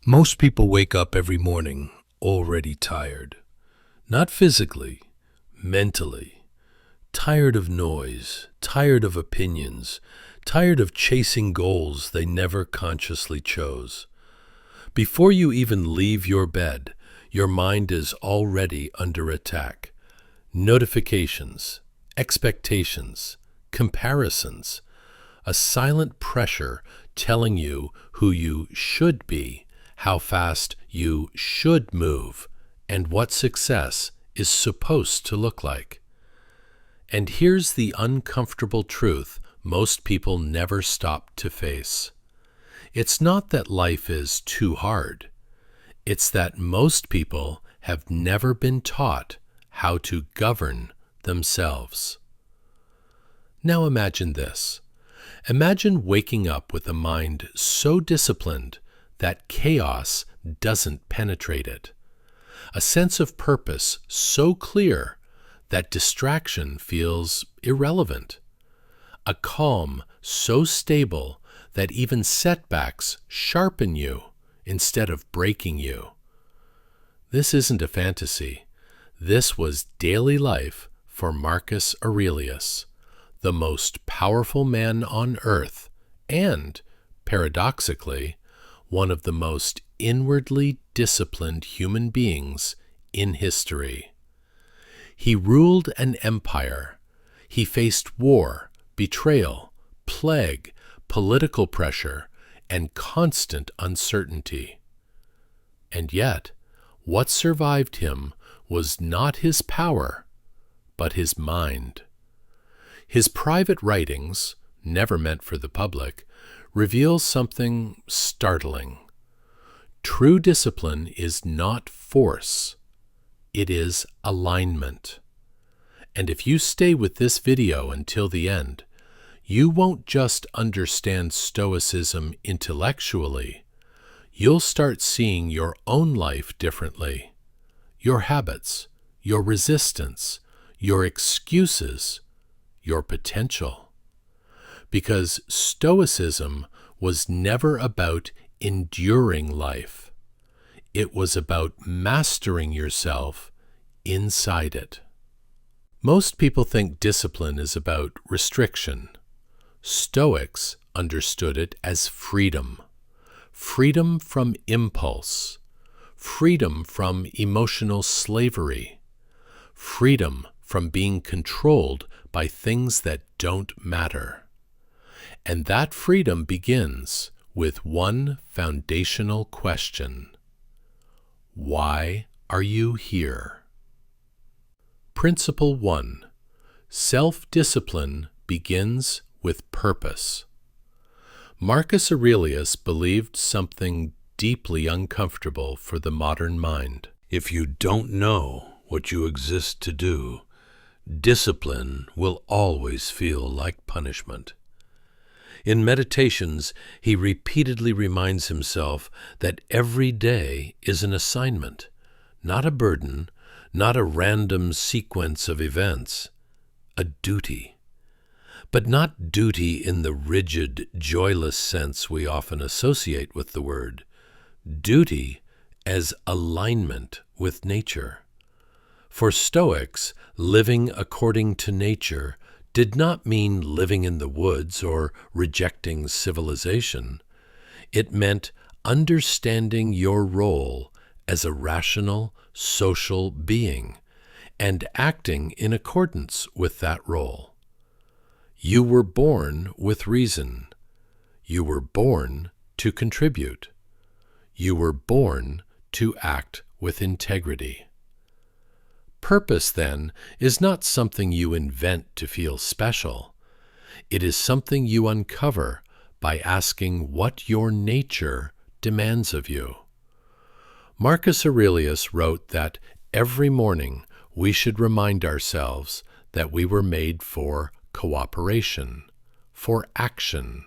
Most people wake up every morning already tired. Not physically, mentally. Tired of noise, tired of opinions, tired of chasing goals they never consciously chose. Before you even leave your bed, your mind is already under attack. Notifications, expectations, comparisons, a silent pressure telling you who you should be, how fast you should move, and what success is supposed to look like. And here's the uncomfortable truth most people never stop to face. It's not that life is too hard. It's that most people have never been taught how to govern themselves. Now imagine this. Imagine waking up with a mind so disciplined that chaos doesn't penetrate it. A sense of purpose so clear that distraction feels irrelevant. A calm so stable that even setbacks sharpen you instead of breaking you. This isn't a fantasy. This was daily life for Marcus Aurelius, the most powerful man on earth and, paradoxically, one of the most inwardly disciplined human beings in history. He ruled an empire. He faced war, betrayal, plague, political pressure, and constant uncertainty. And yet, what survived him was not his power, but his mind. His private writings, never meant for the public, reveal something startling. True discipline is not force. It is alignment. And if you stay with this video until the end, you won't just understand Stoicism intellectually. You'll start seeing your own life differently. Your habits, your resistance, your excuses, your potential. Because Stoicism was never about enduring life. It was about mastering yourself inside it. Most people think discipline is about restriction. Stoics understood it as freedom. Freedom from impulse. Freedom from emotional slavery. Freedom from being controlled by things that don't matter. And that freedom begins with one foundational question. Why are you here? Principle 1. Self-discipline begins with purpose. Marcus Aurelius believed something deeply uncomfortable for the modern mind. If you don't know what you exist to do, discipline will always feel like punishment. In Meditations, he repeatedly reminds himself that every day is an assignment, not a burden, not a random sequence of events, a duty. But not duty in the rigid, joyless sense we often associate with the word. Duty as alignment with nature. For Stoics, living according to nature did not mean living in the woods or rejecting civilization. It meant understanding your role as a rational, social being and acting in accordance with that role. You were born with reason. You were born to contribute. You were born to act with integrity. Purpose, then, is not something you invent to feel special. It is something you uncover by asking what your nature demands of you. Marcus Aurelius wrote that every morning we should remind ourselves that we were made for cooperation, for action,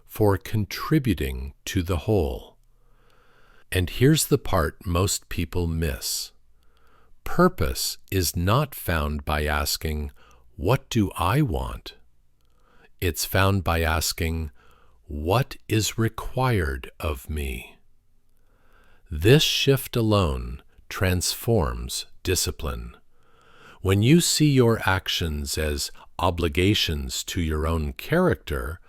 for contributing to the whole. And here's the part most people miss. Purpose is not found by asking, "What do I want?" It's found by asking, "What is required of me?" This shift alone transforms discipline. When you see your actions as obligations to your own character,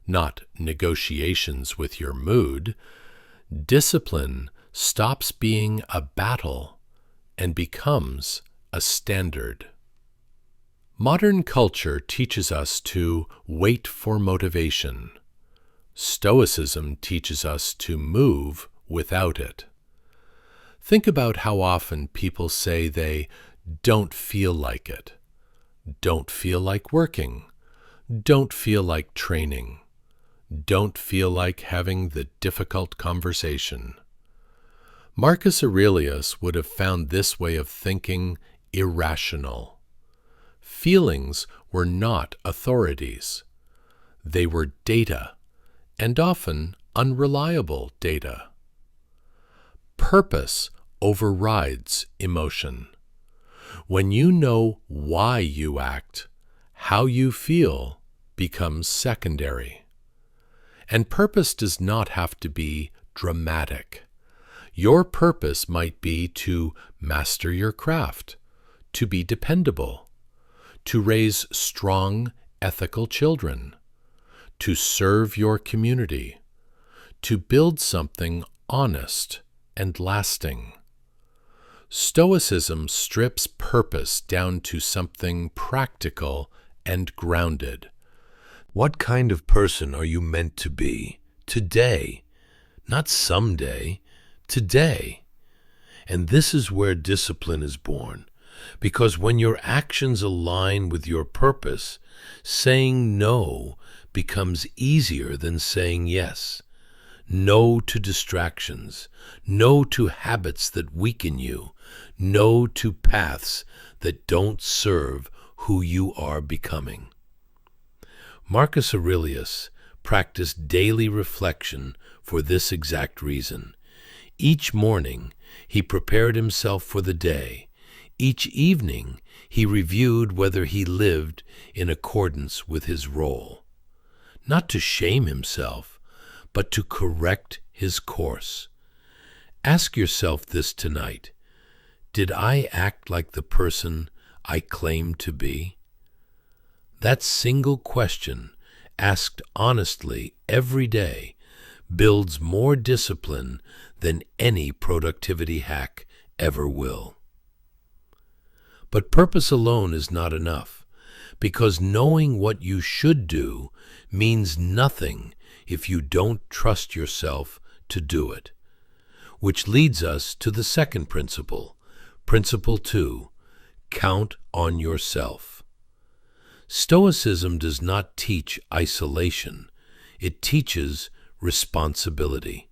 not negotiations with your mood, discipline stops being a battle and becomes a standard. Modern culture teaches us to wait for motivation. Stoicism teaches us to move without it. Think about how often people say they don't feel like it, don't feel like working, don't feel like training, don't feel like having the difficult conversation. Marcus Aurelius would have found this way of thinking irrational. Feelings were not authorities. They were data, and often unreliable data. Purpose overrides emotion. When you know why you act, how you feel becomes secondary. And purpose does not have to be dramatic. Your purpose might be to master your craft, to be dependable, to raise strong, ethical children, to serve your community, to build something honest and lasting. Stoicism strips purpose down to something practical and grounded. What kind of person are you meant to be today? Not someday, today. And this is where discipline is born, because when your actions align with your purpose, saying no becomes easier than saying yes. No to distractions, no to habits that weaken you, no to paths that don't serve who you are becoming. Marcus Aurelius practiced daily reflection for this exact reason. Each morning, he prepared himself for the day. Each evening, he reviewed whether he lived in accordance with his role. Not to shame himself, but to correct his course. Ask yourself this tonight. Did I act like the person I claimed to be? That single question, asked honestly every day, builds more discipline than any productivity hack ever will. But purpose alone is not enough, because knowing what you should do means nothing if you don't trust yourself to do it. Which leads us to the second principle, Principle 2, count on yourself. Stoicism does not teach isolation, it teaches responsibility.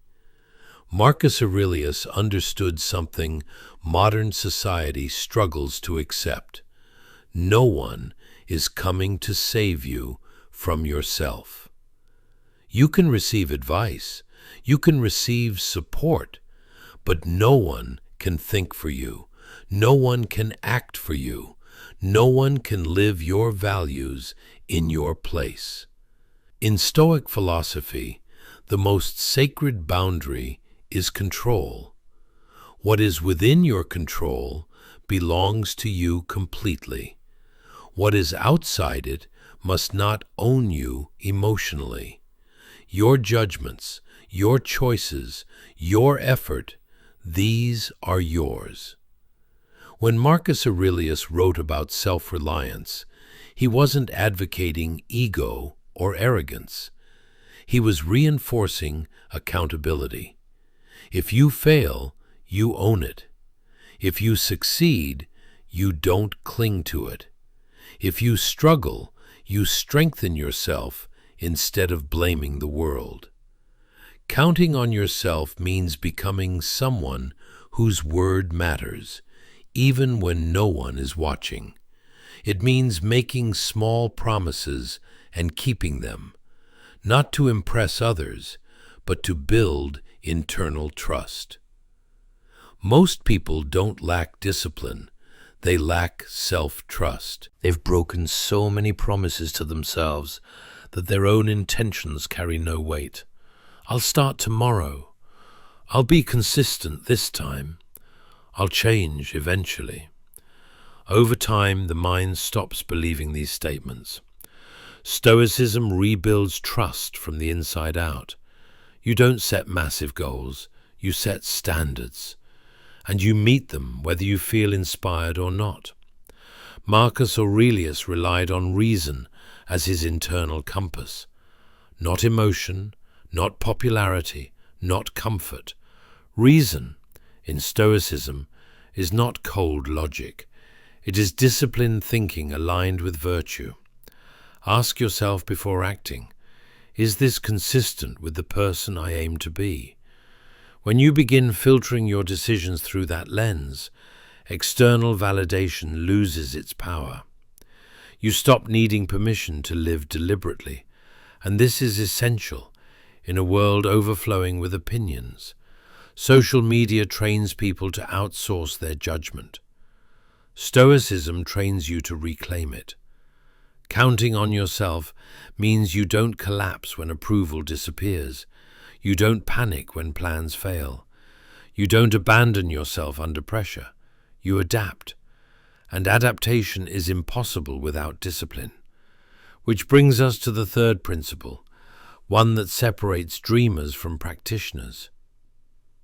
Marcus Aurelius understood something modern society struggles to accept. No one is coming to save you from yourself. You can receive advice, you can receive support, but no one can think for you, no one can act for you, no one can live your values in your place. In Stoic philosophy, the most sacred boundary is control. What is within your control belongs to you completely. What is outside it must not own you emotionally. Your judgments, your choices, your effort, these are yours. When Marcus Aurelius wrote about self-reliance, he wasn't advocating ego or arrogance. He was reinforcing accountability. If you fail, you own it. If you succeed, you don't cling to it. If you struggle, you strengthen yourself instead of blaming the world. Counting on yourself means becoming someone whose word matters, even when no one is watching. It means making small promises and keeping them, not to impress others, but to build internal trust. Most people don't lack discipline, they lack self-trust. They've broken so many promises to themselves that their own intentions carry no weight. I'll start tomorrow. I'll be consistent this time. I'll change eventually. Over time, the mind stops believing these statements. Stoicism rebuilds trust from the inside out. You don't set massive goals, you set standards, and you meet them whether you feel inspired or not. Marcus Aurelius relied on reason as his internal compass. Not emotion, not popularity, not comfort. Reason, in Stoicism, is not cold logic. It is disciplined thinking aligned with virtue. Ask yourself before acting, is this consistent with the person I aim to be? When you begin filtering your decisions through that lens, external validation loses its power. You stop needing permission to live deliberately, and this is essential in a world overflowing with opinions. Social media trains people to outsource their judgment. Stoicism trains you to reclaim it. Counting on yourself means you don't collapse when approval disappears. You don't panic when plans fail. You don't abandon yourself under pressure. You adapt. And adaptation is impossible without discipline. Which brings us to the third principle, one that separates dreamers from practitioners.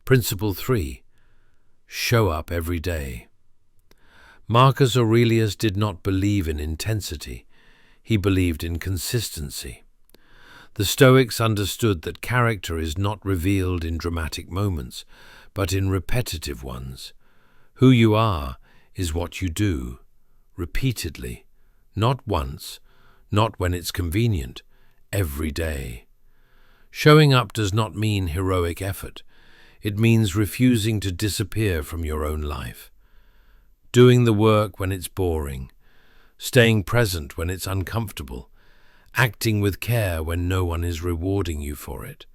Principle 3. Show up every day. Marcus Aurelius did not believe in intensity. He believed in consistency. The Stoics understood that character is not revealed in dramatic moments, but in repetitive ones. Who you are is what you do, repeatedly, not once, not when it's convenient, every day. Showing up does not mean heroic effort. It means refusing to disappear from your own life. Doing the work when it's boring, staying present when it's uncomfortable, acting with care when no one is rewarding you for it.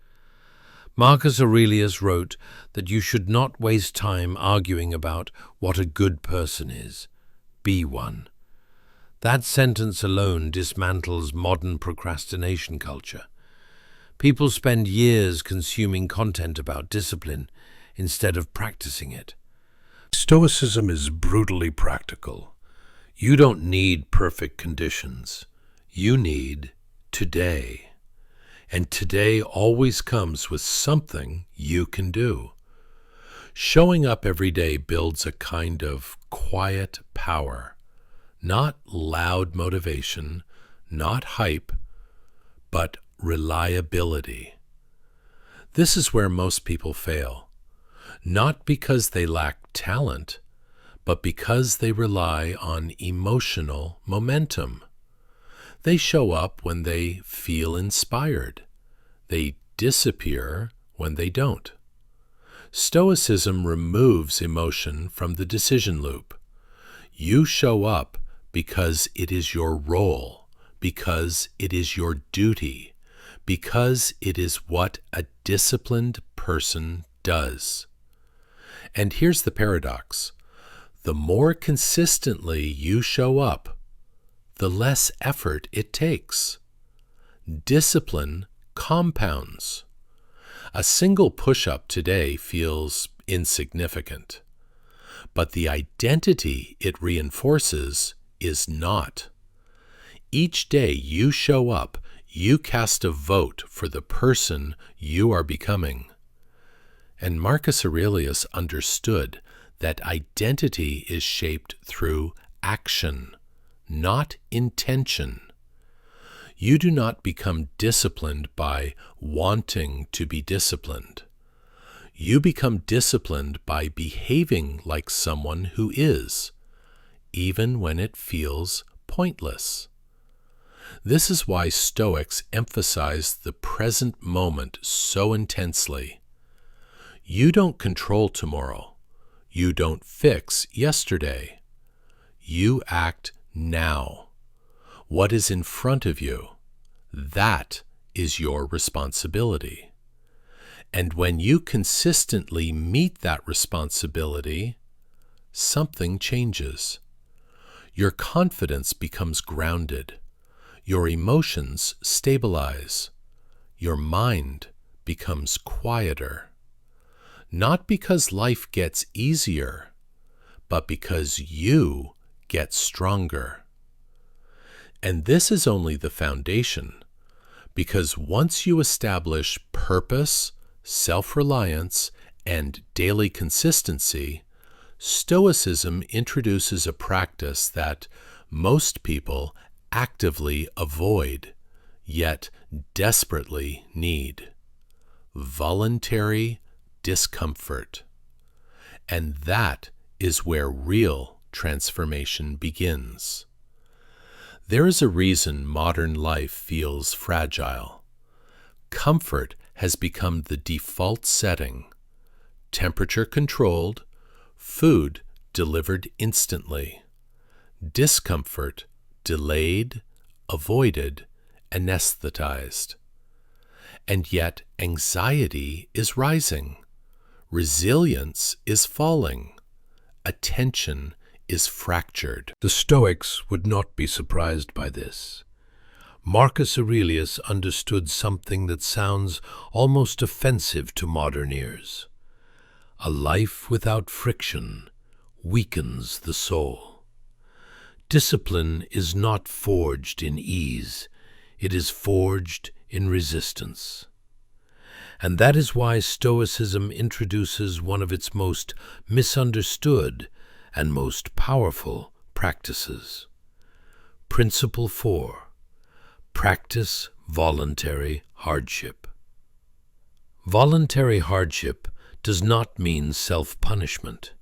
Marcus Aurelius wrote that you should not waste time arguing about what a good person is. Be one. That sentence alone dismantles modern procrastination culture. People spend years consuming content about discipline instead of practicing it. Stoicism is brutally practical. You don't need perfect conditions. You need today. And today always comes with something you can do. Showing up every day builds a kind of quiet power. Not loud motivation, not hype, but reliability. This is where most people fail. Not because they lack talent, but because they rely on emotional momentum. They show up when they feel inspired. They disappear when they don't. Stoicism removes emotion from the decision loop. You show up because it is your role, because it is your duty, because it is what a disciplined person does. And here's the paradox. The more consistently you show up, the less effort it takes. Discipline compounds. A single push-up today feels insignificant, but the identity it reinforces is not. Each day you show up, you cast a vote for the person you are becoming. And Marcus Aurelius understood that identity is shaped through action, not intention. You do not become disciplined by wanting to be disciplined. You become disciplined by behaving like someone who is, even when it feels pointless. This is why Stoics emphasize the present moment so intensely. You don't control tomorrow. You don't fix yesterday. You act now. What is in front of you, that is your responsibility. And when you consistently meet that responsibility, something changes. Your confidence becomes grounded. Your emotions stabilize. Your mind becomes quieter. not because life gets easier, but because you get stronger. And this is only the foundation, because once you establish purpose, self-reliance, and daily consistency, Stoicism introduces a practice that most people actively avoid, yet desperately need: voluntary discomfort. And that is where real transformation begins. There is a reason modern life feels fragile. Comfort has become the default setting. Temperature controlled, food delivered instantly. Discomfort delayed, avoided, anesthetized. And yet anxiety is rising. Resilience is falling. Attention is fractured. The Stoics would not be surprised by this. Marcus Aurelius understood something that sounds almost offensive to modern ears. A life without friction weakens the soul. Discipline is not forged in ease, it is forged in resistance. And that is why Stoicism introduces one of its most misunderstood and most powerful practices. Principle 4. Practice voluntary hardship. Voluntary hardship does not mean self-punishment.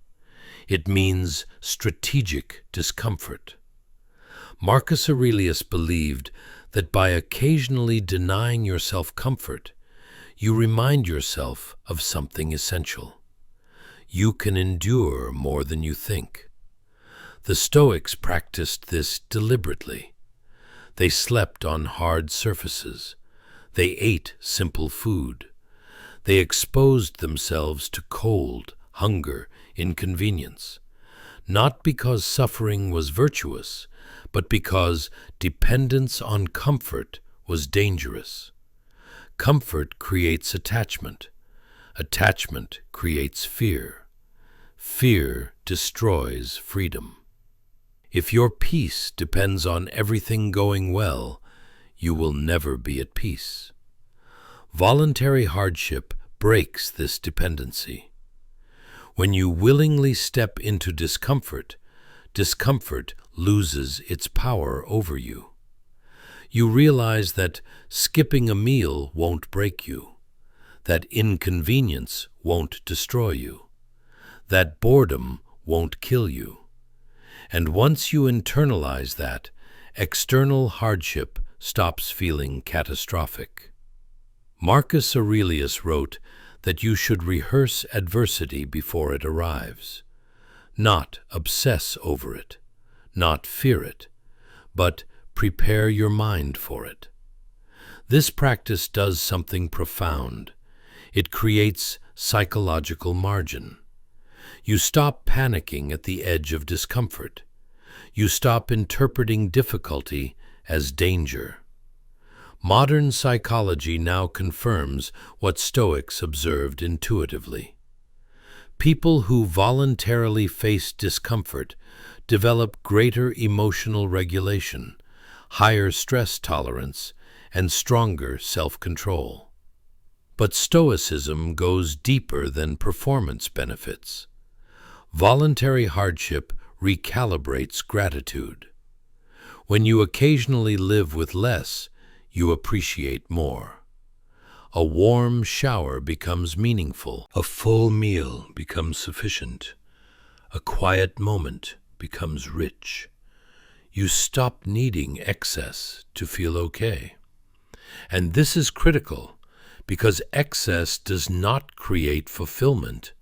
It means strategic discomfort. Marcus Aurelius believed that by occasionally denying yourself comfort, you remind yourself of something essential. You can endure more than you think. The Stoics practiced this deliberately. They slept on hard surfaces. They ate simple food. They exposed themselves to cold, hunger, inconvenience, not because suffering was virtuous, but because dependence on comfort was dangerous. Comfort creates attachment. Attachment creates fear. Fear destroys freedom. If your peace depends on everything going well, you will never be at peace. Voluntary hardship breaks this dependency. When you willingly step into discomfort, discomfort loses its power over you. You realize that skipping a meal won't break you, that inconvenience won't destroy you, that boredom won't kill you. And once you internalize that, external hardship stops feeling catastrophic. Marcus Aurelius wrote that you should rehearse adversity before it arrives, not obsess over it, not fear it, but prepare your mind for it. This practice does something profound. It creates psychological margin. You stop panicking at the edge of discomfort. You stop interpreting difficulty as danger. Modern psychology now confirms what Stoics observed intuitively. People who voluntarily face discomfort develop greater emotional regulation, higher stress tolerance, and stronger self-control. But Stoicism goes deeper than performance benefits. Voluntary hardship recalibrates gratitude. When you occasionally live with less, you appreciate more. A warm shower becomes meaningful. A full meal becomes sufficient. A quiet moment becomes rich. You stop needing excess to feel okay. And this is critical because excess does not create fulfillment.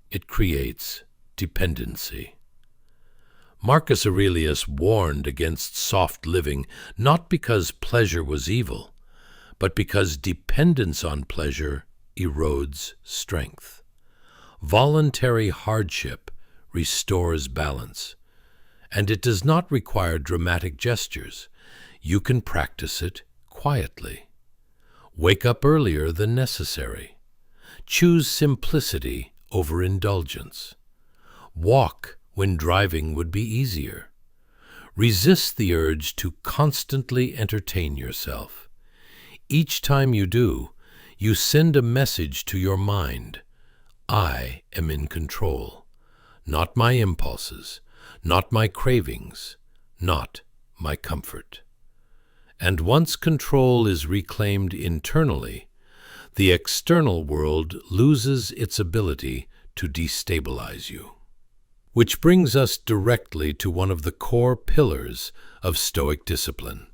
It creates dependency. Marcus Aurelius warned against soft living not because pleasure was evil, but because dependence on pleasure erodes strength. Voluntary hardship restores balance, and it does not require dramatic gestures. You can practice it quietly. Wake up earlier than necessary. Choose simplicity overindulgence. Walk when driving would be easier. Resist the urge to constantly entertain yourself. Each time you do, you send a message to your mind. I am in control. Not my impulses, not my cravings, not my comfort. And once control is reclaimed internally, the external world loses its ability to destabilize you. Which brings us directly to one of the core pillars of Stoic discipline.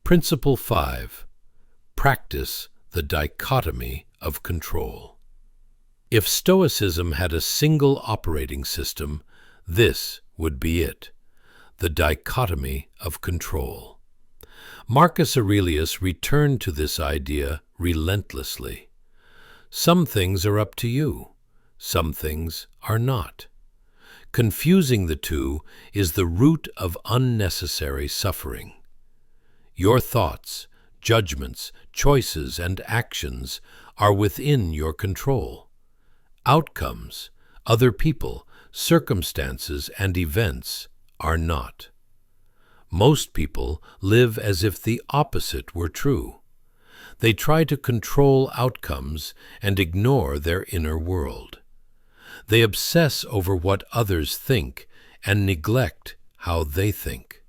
Principle 5. Practice the dichotomy of control. If Stoicism had a single operating system, this would be it: the dichotomy of control. Marcus Aurelius returned to this idea relentlessly. Some things are up to you, some things are not. Confusing the two is the root of unnecessary suffering. Your thoughts, judgments, choices, and actions are within your control. Outcomes, other people, circumstances, and events are not. Most people live as if the opposite were true. They try to control outcomes and ignore their inner world. They obsess over what others think and neglect how they think.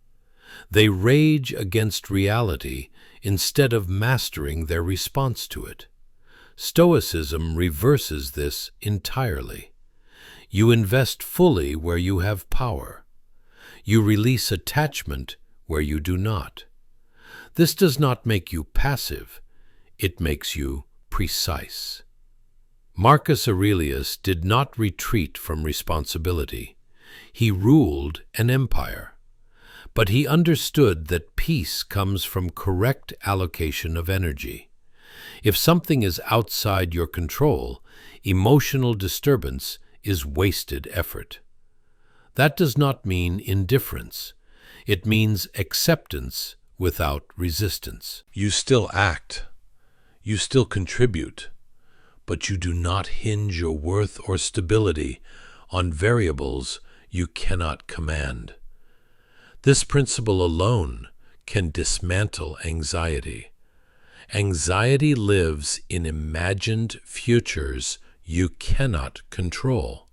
They rage against reality instead of mastering their response to it. Stoicism reverses this entirely. You invest fully where you have power. You release attachment where you do not. This does not make you passive, it makes you precise. Marcus Aurelius did not retreat from responsibility. He ruled an empire. But he understood that peace comes from correct allocation of energy. If something is outside your control, emotional disturbance is wasted effort. That does not mean indifference. It means acceptance without resistance. You still act. You still contribute. But you do not hinge your worth or stability on variables you cannot command. This principle alone can dismantle anxiety. Anxiety lives in imagined futures you cannot control.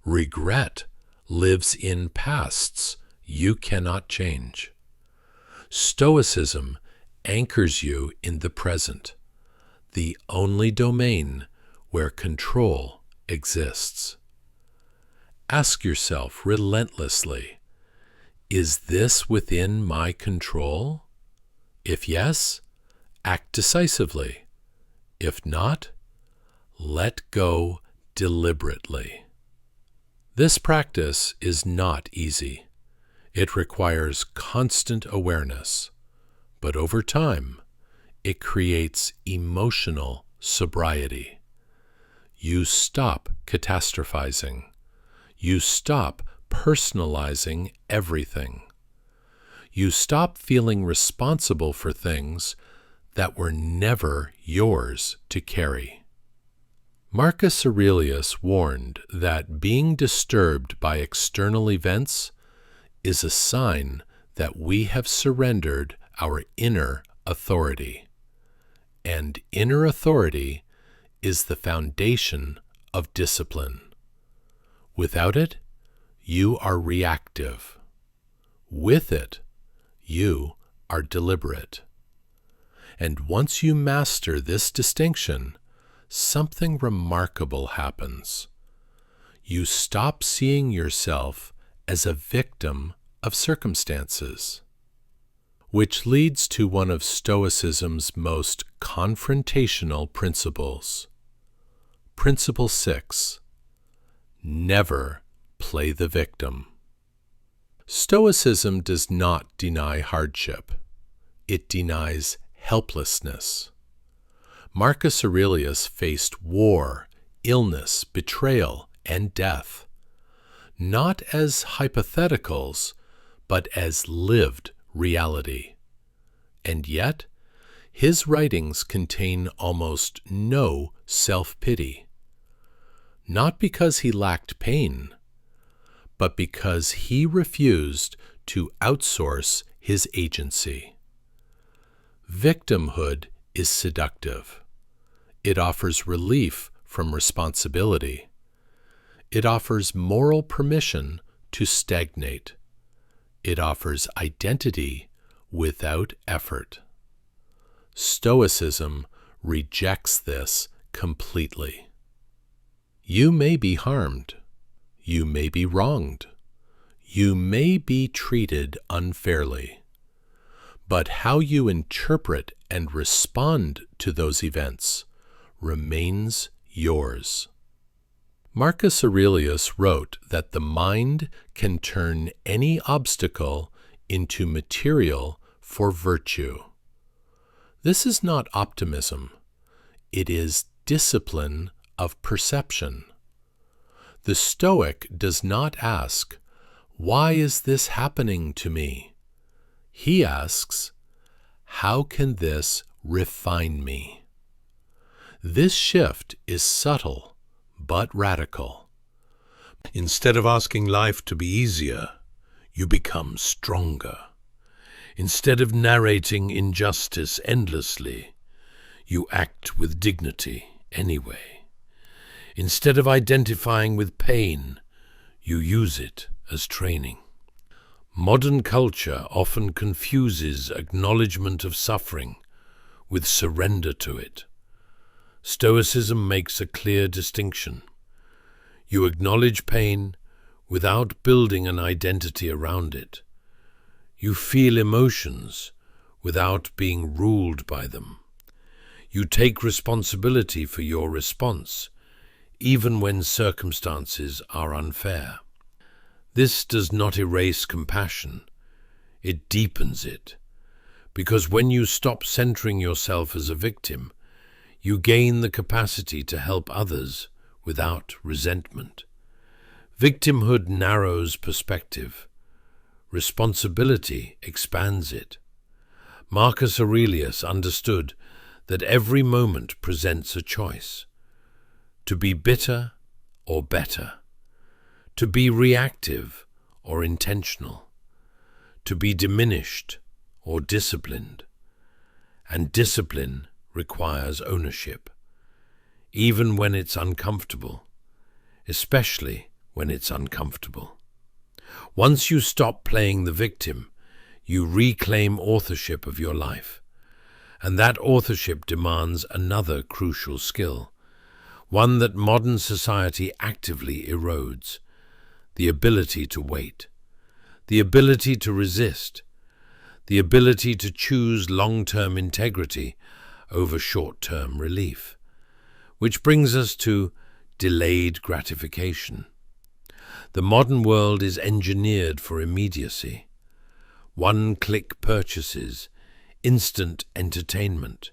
Regret lives in pasts you cannot change. Stoicism anchors you in the present, the only domain where control exists. Ask yourself relentlessly, is this within my control? If yes, act decisively. If not, let go deliberately. This practice is not easy. It requires constant awareness, but over time, it creates emotional sobriety. You stop catastrophizing. You stop personalizing everything. You stop feeling responsible for things that were never yours to carry. Marcus Aurelius warned that being disturbed by external events is a sign that we have surrendered our inner authority. And inner authority is the foundation of discipline. Without it, you are reactive. With it, you are deliberate. And once you master this distinction, something remarkable happens. You stop seeing yourself as a victim of circumstances. Which leads to one of Stoicism's most confrontational principles. Principle 6. Never play the victim. Stoicism does not deny hardship. It denies helplessness. Marcus Aurelius faced war, illness, betrayal, and death, not as hypotheticals, but as lived reality. And yet, his writings contain almost no self-pity. not because he lacked pain, but because he refused to outsource his agency. Victimhood is seductive. It offers relief from responsibility. It offers moral permission to stagnate. It offers identity without effort. Stoicism rejects this completely. You may be harmed. You may be wronged. You may be treated unfairly. But how you interpret and respond to those events remains yours. Marcus Aurelius wrote that the mind can turn any obstacle into material for virtue. This is not optimism. It is discipline of perception. The Stoic does not ask, "Why is this happening to me?" He asks, "How can this refine me?" This shift is subtle but radical. Instead of asking life to be easier, you become stronger. Instead of narrating injustice endlessly, you act with dignity anyway. Instead of identifying with pain, you use it as training. Modern culture often confuses acknowledgement of suffering with surrender to it. Stoicism makes a clear distinction. You acknowledge pain without building an identity around it. You feel emotions without being ruled by them. You take responsibility for your response, even when circumstances are unfair. This does not erase compassion. It deepens it, because when you stop centering yourself as a victim, you gain the capacity to help others without resentment. Victimhood narrows perspective. Responsibility expands it. Marcus Aurelius understood that every moment presents a choice: to be bitter or better, to be reactive or intentional, to be diminished or disciplined. And discipline requires ownership, even when it's uncomfortable, especially when it's uncomfortable. Once you stop playing the victim, you reclaim authorship of your life, and that authorship demands another crucial skill, one that modern society actively erodes: the ability to wait, the ability to resist, the ability to choose long-term integrity over short-term relief. Which brings us to delayed gratification. The modern world is engineered for immediacy. One-click purchases, instant entertainment,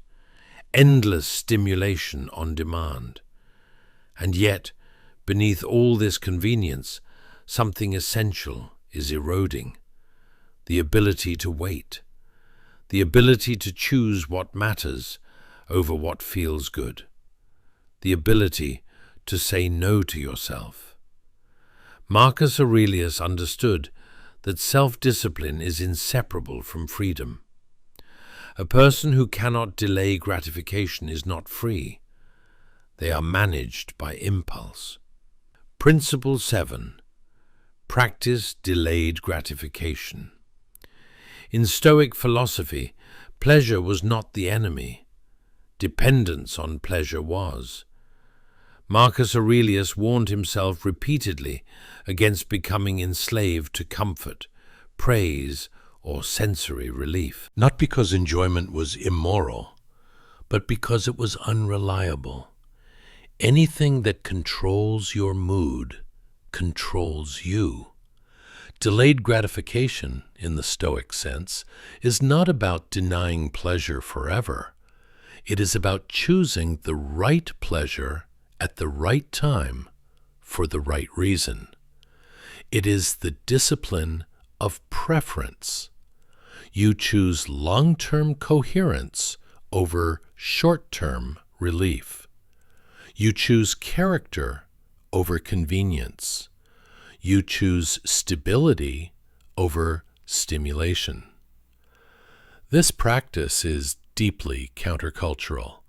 endless stimulation on demand. And yet, beneath all this convenience, something essential is eroding: the ability to wait, the ability to choose what matters over what feels good, the ability to say no to yourself. Marcus Aurelius understood that self-discipline is inseparable from freedom. A person who cannot delay gratification is not free. They are managed by impulse. Principle 7. Practice delayed gratification. In Stoic philosophy, pleasure was not the enemy. Dependence on pleasure was. Marcus Aurelius warned himself repeatedly against becoming enslaved to comfort, praise, or sensory relief. Not because enjoyment was immoral, but because it was unreliable. Anything that controls your mood controls you. Delayed gratification, in the Stoic sense, is not about denying pleasure forever. It is about choosing the right pleasure at the right time for the right reason. It is the discipline of preference. You choose long-term coherence over short-term relief. You choose character over convenience. You choose stability over stimulation. This practice is deeply countercultural.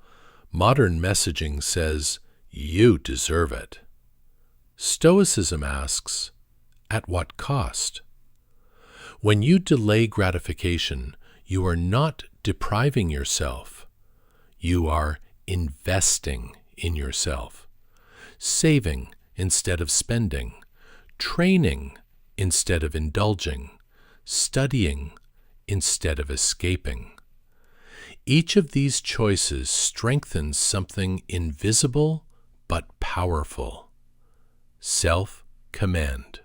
Modern messaging says, you deserve it. Stoicism asks, at what cost? When you delay gratification, you are not depriving yourself. You are investing in yourself, saving instead of spending, training instead of indulging, studying instead of escaping. Each of these choices strengthens something invisible but powerful: self-command.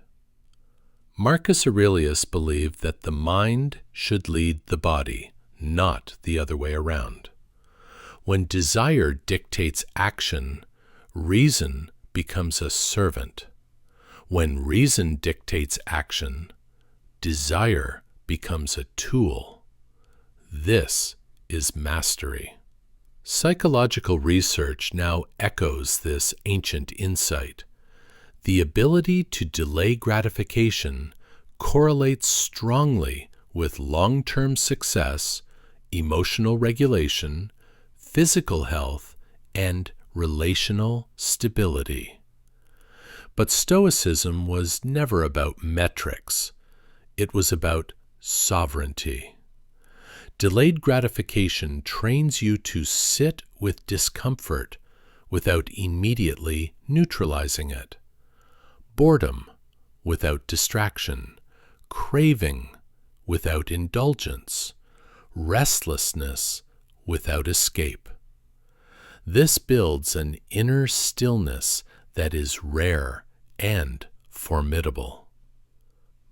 Marcus Aurelius believed that the mind should lead the body, not the other way around. When desire dictates action, reason becomes a servant. When reason dictates action, desire becomes a tool. This is mastery. Psychological research now echoes this ancient insight. The ability to delay gratification correlates strongly with long-term success, emotional regulation, physical health, and relational stability. But Stoicism was never about metrics. It was about sovereignty. Delayed gratification trains you to sit with discomfort without immediately neutralizing it. Boredom without distraction, craving without indulgence, restlessness without escape. This builds an inner stillness that is rare and formidable.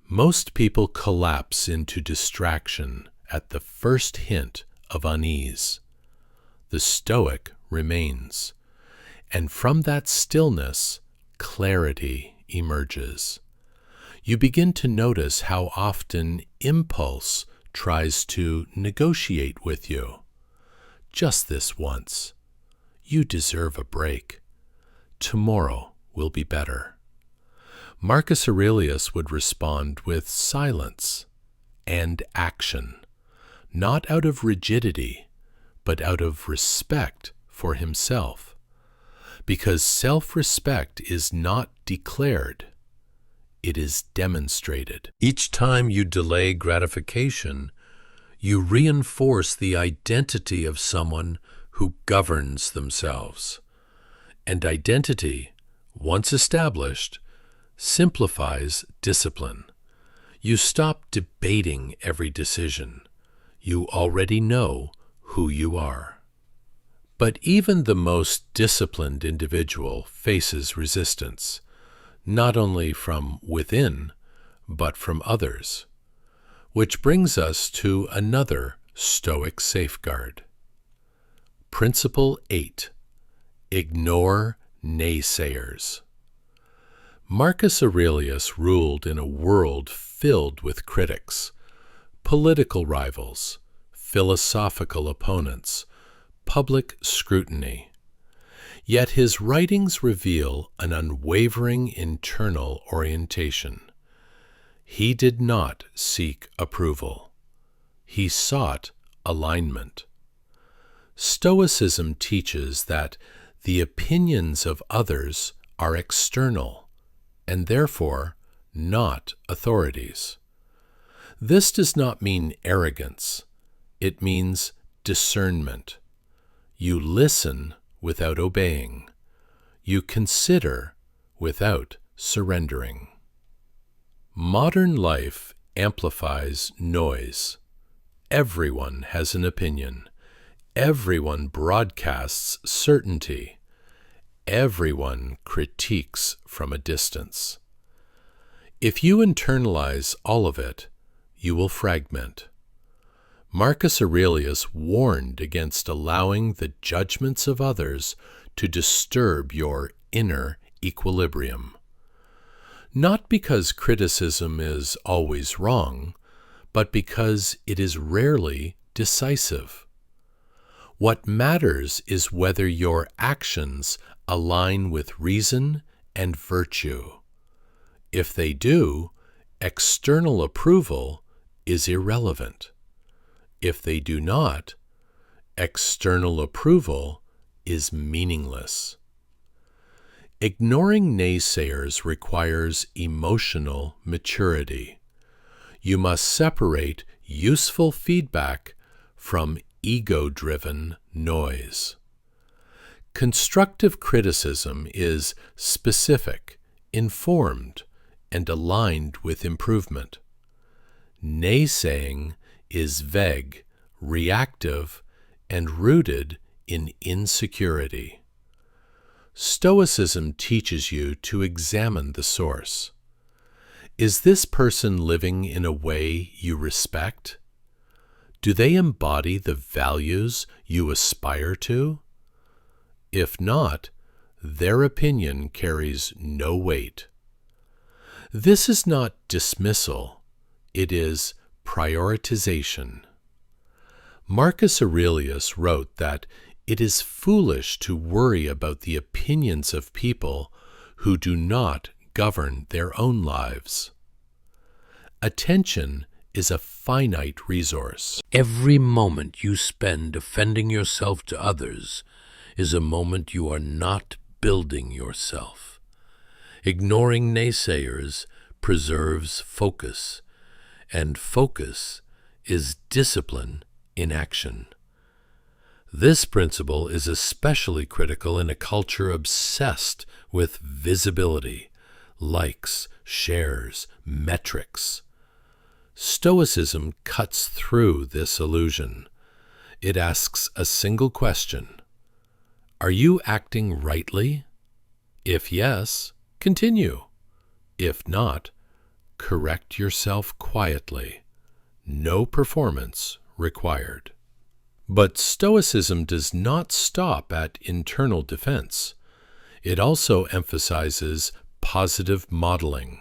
Most people collapse into distraction at the first hint of unease. The Stoic remains, and from that stillness, clarity emerges. You begin to notice how often impulse tries to negotiate with you. Just this once. You deserve a break. Tomorrow will be better. Marcus Aurelius would respond with silence and action, not out of rigidity, but out of respect for himself. Because self-respect is not declared, it is demonstrated. Each time you delay gratification, you reinforce the identity of someone who governs themselves. And identity, once established, simplifies discipline. You stop debating every decision. You already know who you are. But even the most disciplined individual faces resistance, not only from within, but from others. Which brings us to another Stoic safeguard. Principle 8. Ignore naysayers. Marcus Aurelius ruled in a world filled with critics, political rivals, philosophical opponents, public scrutiny. Yet his writings reveal an unwavering internal orientation. He did not seek approval. He sought alignment. Stoicism teaches that the opinions of others are external and therefore not authorities. This does not mean arrogance. It means discernment. You listen without obeying. You consider without surrendering. Modern life amplifies noise. Everyone has an opinion. Everyone broadcasts certainty. Everyone critiques from a distance. If you internalize all of it, you will fragment. Marcus Aurelius warned against allowing the judgments of others to disturb your inner equilibrium. Not because criticism is always wrong, but because it is rarely decisive. What matters is whether your actions align with reason and virtue. If they do, external approval is irrelevant. If they do not, external approval is meaningless. Ignoring naysayers requires emotional maturity. You must separate useful feedback from ego-driven noise. Constructive criticism is specific, informed, and aligned with improvement. Naysaying is vague, reactive, and rooted in insecurity. Stoicism teaches you to examine the source. Is this person living in a way you respect? Do they embody the values you aspire to? If not, their opinion carries no weight. This is not dismissal, it is prioritization. Marcus Aurelius wrote that it is foolish to worry about the opinions of people who do not govern their own lives. Attention is a finite resource. Every moment you spend defending yourself to others is a moment you are not building yourself. Ignoring naysayers preserves focus, and focus is discipline in action. This principle is especially critical in a culture obsessed with visibility, likes, shares, metrics. Stoicism cuts through this illusion. It asks a single question: are you acting rightly? If yes, continue. If not, correct yourself quietly. No performance required. But Stoicism does not stop at internal defense. It also emphasizes positive modeling,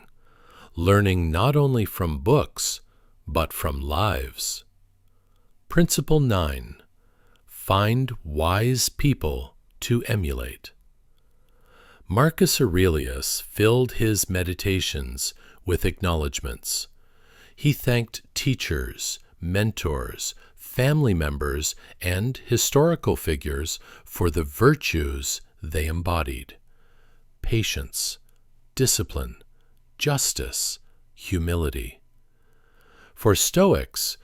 learning not only from books, but from lives. Principle 9. Find wise people to emulate. Marcus Aurelius filled his meditations with acknowledgments. He thanked teachers, mentors, family members, and historical figures for the virtues they embodied: patience, discipline, justice, humility. For Stoics,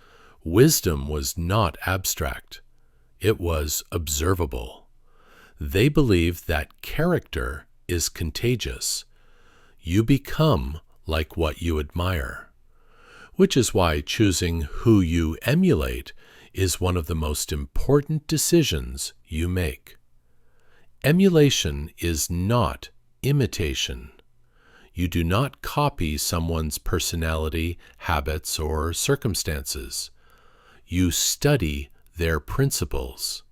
wisdom was not abstract. It was observable. They believed that character is contagious. You become like what you admire, which is why choosing who you emulate is one of the most important decisions you make. Emulation is not imitation. You do not copy someone's personality, habits, or circumstances. You study their principles.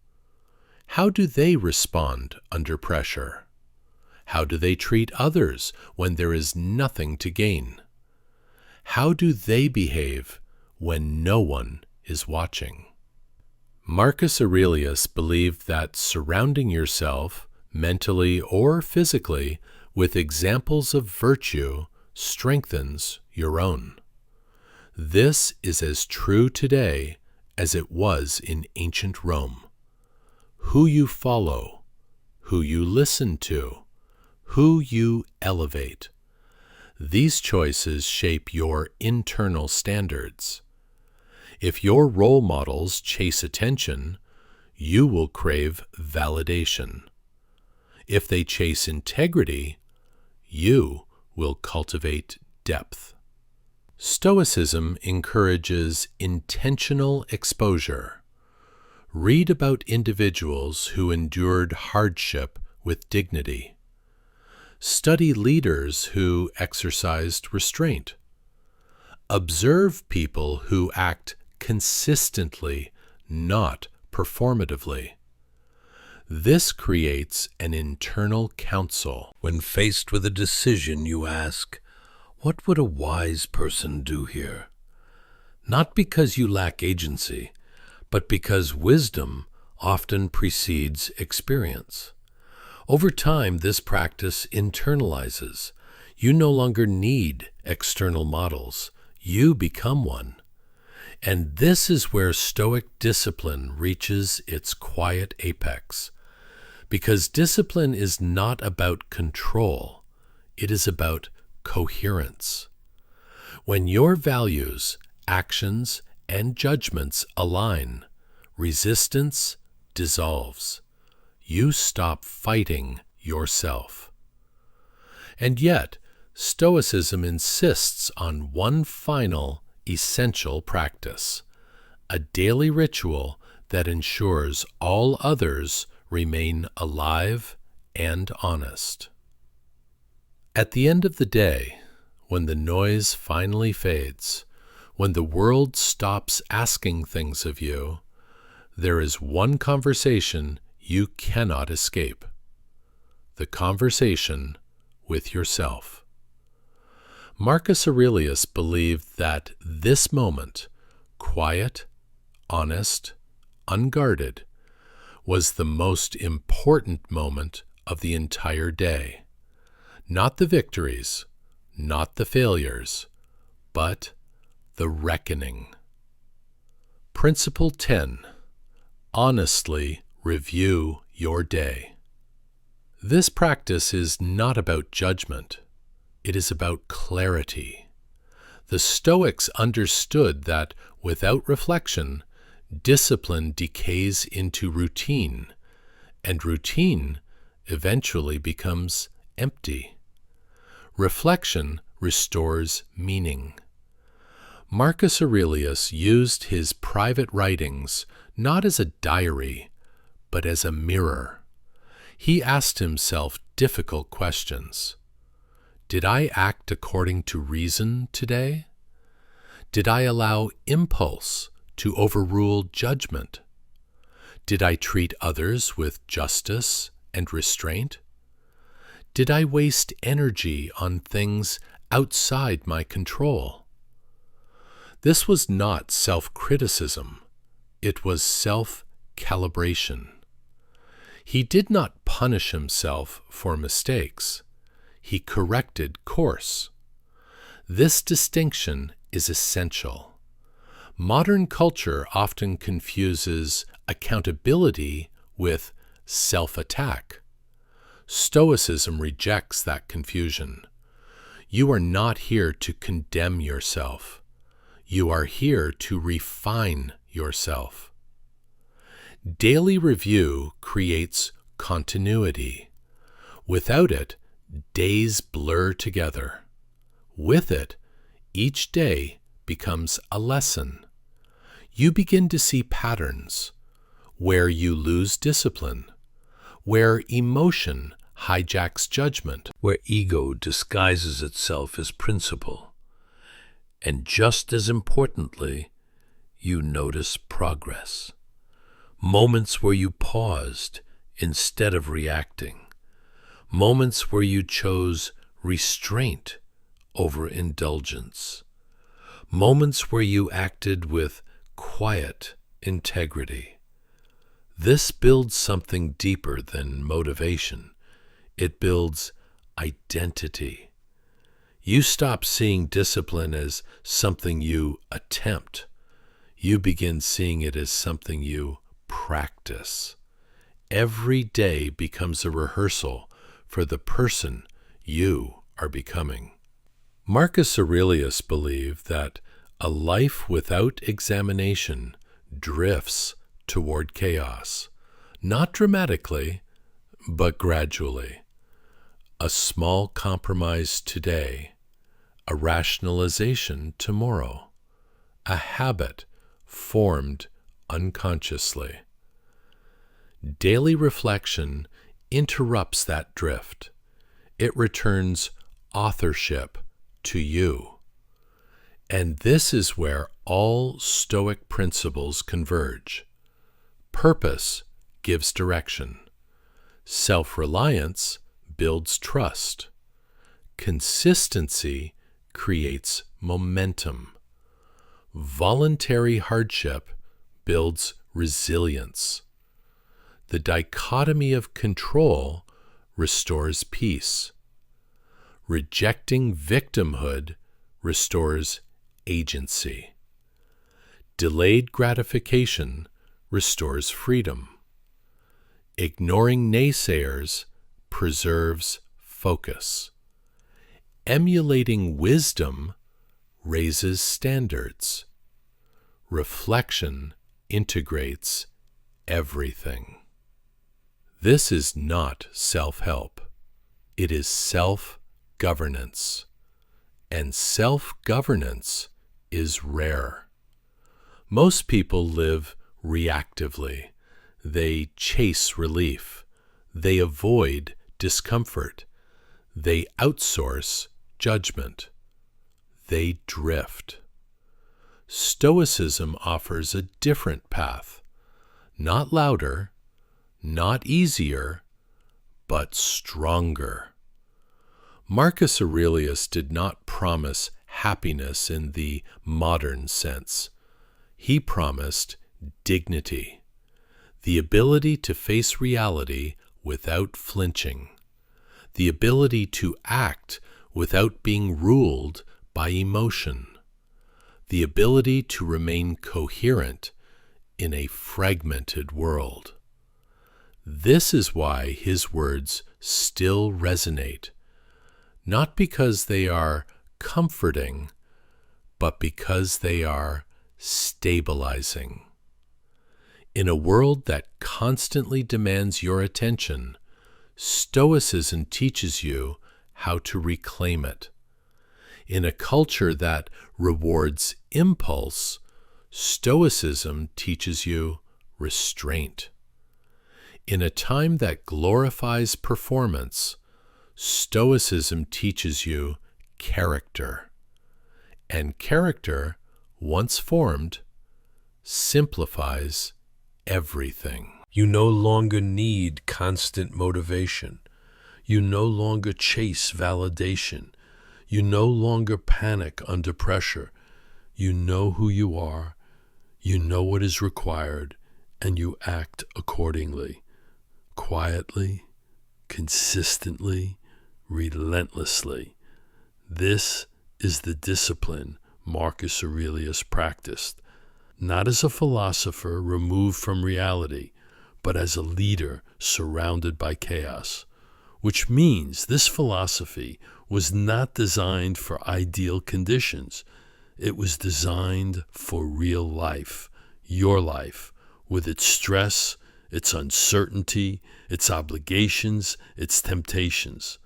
How do they respond under pressure? How do they treat others when there is nothing to gain? How do they behave when no one is watching? Marcus Aurelius believed that surrounding yourself, mentally or physically, with examples of virtue strengthens your own. This is as true today as it was in ancient Rome. Who you follow, who you listen to, who you elevate. These choices shape your internal standards. If your role models chase attention, you will crave validation. If they chase integrity, you will cultivate depth. Stoicism encourages intentional exposure. Read about individuals who endured hardship with dignity. Study leaders who exercised restraint. Observe people who act consistently, not performatively. This creates an internal counsel. When faced with a decision, you ask, what would a wise person do here? Not because you lack agency, but because wisdom often precedes experience. Over time, this practice internalizes. You no longer need external models. You become one. And this is where Stoic discipline reaches its quiet apex. Because discipline is not about control, it is about coherence. When your values, actions, and judgments align, resistance dissolves. You stop fighting yourself. And yet, Stoicism insists on one final, essential practice, a daily ritual that ensures all others remain alive and honest. At the end of the day, when the noise finally fades, when the world stops asking things of you, there is one conversation you cannot escape: the conversation with yourself. Marcus Aurelius believed that this moment, quiet, honest, unguarded, was the most important moment of the entire day. Not the victories, not the failures, but the reckoning. Principle 10. Honestly review your day. This practice is not about judgment. It is about clarity. The Stoics understood that without reflection, discipline decays into routine, and routine eventually becomes empty. Reflection restores meaning. Marcus Aurelius used his private writings not as a diary, but as a mirror. He asked himself difficult questions. Did I act according to reason today? Did I allow impulse to overrule judgment? Did I treat others with justice and restraint? Did I waste energy on things outside my control? This was not self-criticism. It was self-calibration. He did not punish himself for mistakes. He corrected course. This distinction is essential. Modern culture often confuses accountability with self-attack. Stoicism rejects that confusion. You are not here to condemn yourself. You are here to refine yourself. Daily review creates continuity. Without it, days blur together. With it, each day becomes a lesson. You begin to see patterns, where you lose discipline, where emotion hijacks judgment, where ego disguises itself as principle. And just as importantly, you notice progress. Moments where you paused instead of reacting. Moments where you chose restraint over indulgence. Moments where you acted with quiet integrity. This builds something deeper than motivation. It builds identity. You stop seeing discipline as something you attempt. You begin seeing it as something you practice. Every day becomes a rehearsal for the person you are becoming. Marcus Aurelius believed that a life without examination drifts toward chaos, not dramatically, but gradually. A small compromise today, a rationalization tomorrow, a habit formed unconsciously. Daily reflection interrupts that drift. It returns authorship to you. And this is where all Stoic principles converge. Purpose gives direction. Self-reliance builds trust. Consistency creates momentum. Voluntary hardship builds resilience. The dichotomy of control restores peace. Rejecting victimhood restores agency. Delayed gratification restores freedom. Ignoring naysayers preserves focus. Emulating wisdom raises standards. Reflection integrates everything. This is not self-help. It is self-governance. And self-governance is rare. Most people live reactively. They chase relief. They avoid discomfort. They outsource judgment. They drift. Stoicism offers a different path. Not louder, not easier, but stronger. Marcus Aurelius did not promise happiness in the modern sense. He promised dignity, the ability to face reality without flinching, the ability to act without being ruled by emotion, the ability to remain coherent in a fragmented world. This is why his words still resonate, not because they are comforting, but because they are stabilizing. In a world that constantly demands your attention, Stoicism teaches you how to reclaim it. In a culture that rewards impulse, Stoicism teaches you restraint. In a time that glorifies performance, Stoicism teaches you character. And character, once formed, simplifies everything. You no longer need constant motivation. You no longer chase validation. You no longer panic under pressure. You know who you are. You know what is required, and you act accordingly. Quietly, consistently, relentlessly. This is the discipline Marcus Aurelius practiced, not as a philosopher removed from reality, but as a leader surrounded by chaos, which means this philosophy was not designed for ideal conditions. It was designed for real life, your life, with its stress, its uncertainty, its obligations, its temptations.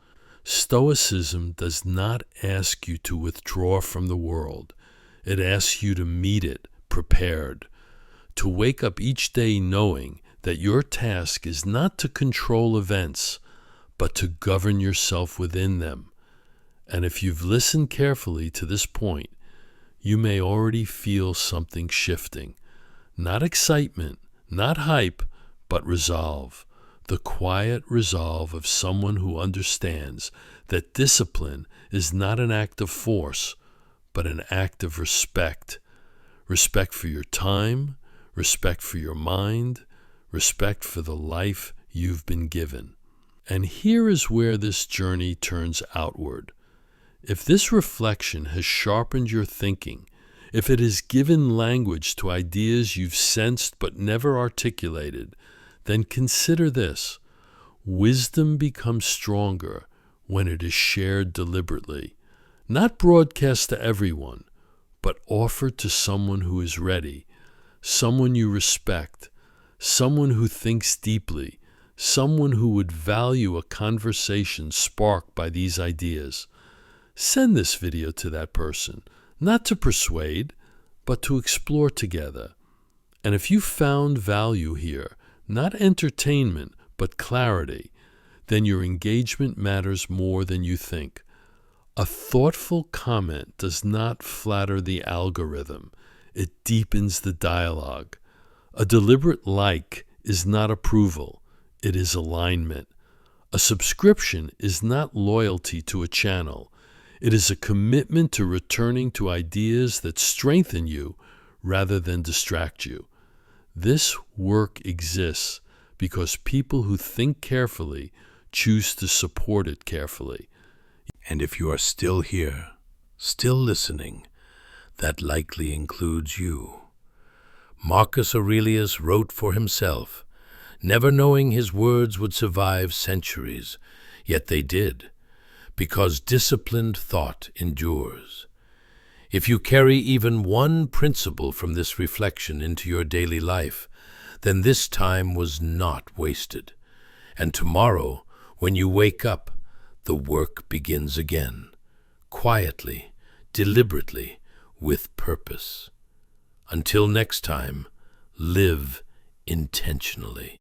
Stoicism does not ask you to withdraw from the world. It asks you to meet it prepared, to wake up each day knowing that your task is not to control events, but to govern yourself within them. And if you've listened carefully to this point, you may already feel something shifting. Not excitement, not hype, but resolve. The quiet resolve of someone who understands that discipline is not an act of force, but an act of respect. Respect for your time, respect for your mind, respect for the life you've been given. And here is where this journey turns outward. If this reflection has sharpened your thinking, if it has given language to ideas you've sensed but never articulated, then consider this. Wisdom becomes stronger when it is shared deliberately, not broadcast to everyone, but offered to someone who is ready, someone you respect, someone who thinks deeply, someone who would value a conversation sparked by these ideas. Send this video to that person, not to persuade, but to explore together. And if you found value here, not entertainment, but clarity, then your engagement matters more than you think. A thoughtful comment does not flatter the algorithm. It deepens the dialogue. A deliberate like is not approval. It is alignment. A subscription is not loyalty to a channel. It is a commitment to returning to ideas that strengthen you rather than distract you. This work exists because people who think carefully choose to support it carefully. And if you are still here, still listening, that likely includes you. Marcus Aurelius wrote for himself, never knowing his words would survive centuries, yet they did, because disciplined thought endures. If you carry even one principle from this reflection into your daily life, then this time was not wasted. And tomorrow, when you wake up, the work begins again, quietly, deliberately, with purpose. Until next time, live intentionally.